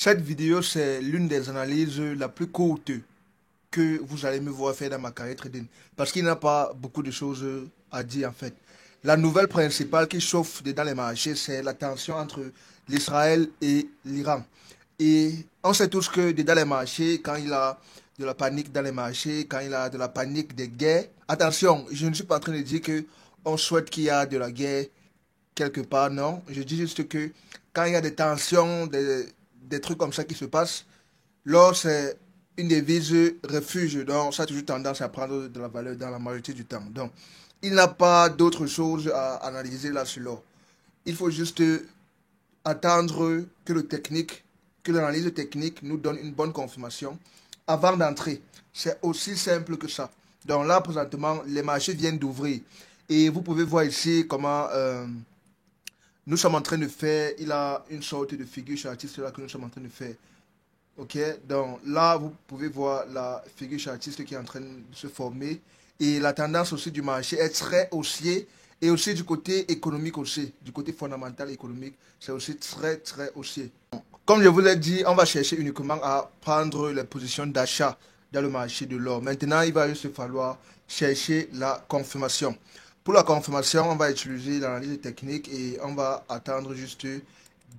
Cette vidéo, c'est l'une des analyses la plus courte que vous allez me voir faire dans ma carrière trading. Parce qu'il n'y a pas beaucoup de choses à dire en fait. La nouvelle principale qui chauffe dans les marchés, c'est la tension entre l'Israël et l'Iran. Et on sait tous que dans les marchés, quand il y a de la panique dans les marchés, quand il y a de la panique des guerres, attention, je ne suis pas en train de dire que on souhaite qu'il y ait de la guerre quelque part, non. Je dis juste que quand il y a des tensions, des trucs comme ça qui se passent, l'or c'est une devise refuge, donc ça a toujours tendance à prendre de la valeur dans la majorité du temps. Donc, il n'y a pas d'autre chose à analyser là sur l'or. Il faut juste attendre que que l'analyse technique nous donne une bonne confirmation avant d'entrer. C'est aussi simple que ça. Donc là, présentement, les marchés viennent d'ouvrir. Et vous pouvez voir ici comment nous sommes en train de faire, il a une sorte de figure chartiste là que nous sommes en train de faire. Ok, donc là, vous pouvez voir la figure chartiste qui est en train de se former. Et la tendance aussi du marché est très haussier. Et aussi du côté économique aussi, du côté fondamental économique, c'est aussi très haussier. Comme je vous l'ai dit, on va chercher uniquement à prendre les positions d'achat dans le marché de l'or. Maintenant, il va juste falloir chercher la confirmation. Pour la confirmation, on va utiliser l'analyse technique et on va attendre juste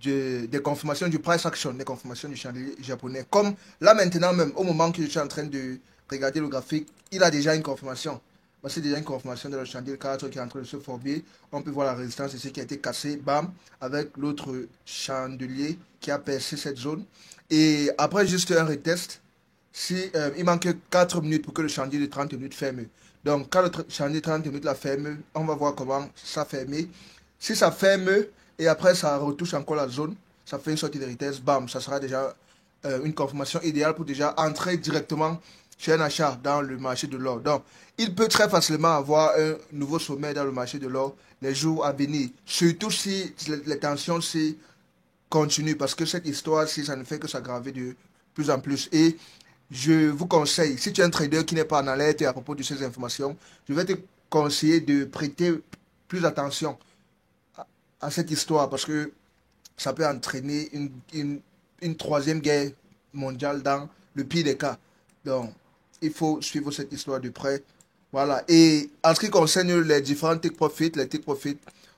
des confirmations du price action, des confirmations du chandelier japonais. Comme là maintenant même, au moment que je suis en train de regarder le graphique, il a déjà une confirmation. C'est déjà une confirmation de le chandelier 4 qui est en train de se former. On peut voir la résistance ici qui a été cassée, bam, avec l'autre chandelier qui a percé cette zone. Et après juste un retest, si, il manque 4 minutes pour que le chandelier de 30 minutes ferme. Donc quand le chandelier de 30 minutes la ferme, on va voir comment ça ferme. Si ça ferme et après ça retouche encore la zone, ça fait une sortie de retest, bam, ça sera déjà une confirmation idéale pour déjà entrer directement sur un achat dans le marché de l'or. Donc, il peut très facilement avoir un nouveau sommet dans le marché de l'or les jours à venir. Surtout si les tensions continuent. Parce que cette histoire-ci, ça ne fait que s'aggraver de plus en plus. Et je vous conseille, si tu es un trader qui n'est pas en alerte à propos de ces informations, je vais te conseiller de prêter plus attention à cette histoire. Parce que ça peut entraîner une troisième guerre mondiale dans le pire des cas. Donc, il faut suivre cette histoire de près. Voilà. Et en ce qui concerne les différents take profit, les take profit,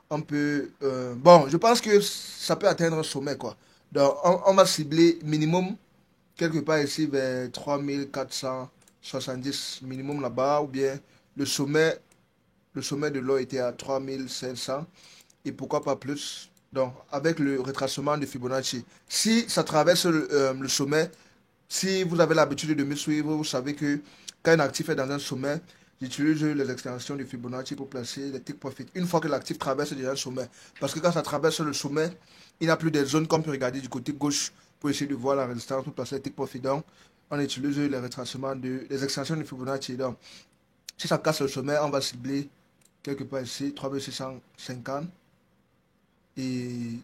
on peut... bon, je pense que ça peut atteindre un sommet, quoi. Donc, on va cibler minimum, quelque part ici, vers 3470 minimum là-bas, ou bien le sommet de l'or était à 3500, et pourquoi pas plus. Donc, avec le retracement de Fibonacci, si ça traverse le sommet, si vous avez l'habitude de me suivre, vous savez que quand un actif est dans un sommet, j'utilise les extensions de Fibonacci pour placer les take profit. Une fois que l'actif traverse déjà le sommet. Parce que quand ça traverse le sommet, il n'y a plus des zones comme on peut regarder du côté gauche pour essayer de voir la résistance pour placer les take profit. Donc, on utilise les retracements les extensions de Fibonacci. Donc, si ça casse le sommet, on va cibler quelque part ici 3650 et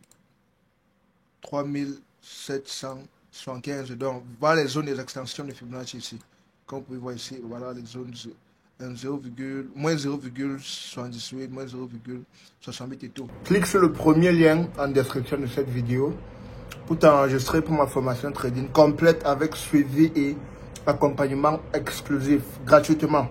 3775. Donc, voilà les zones des extensions de Fibonacci ici. Comme vous pouvez voir ici, voilà les zones moins 0,78, moins 0,68 et tout. Clique sur le premier lien en description de cette vidéo pour t'enregistrer pour ma formation trading complète avec suivi et accompagnement exclusif gratuitement.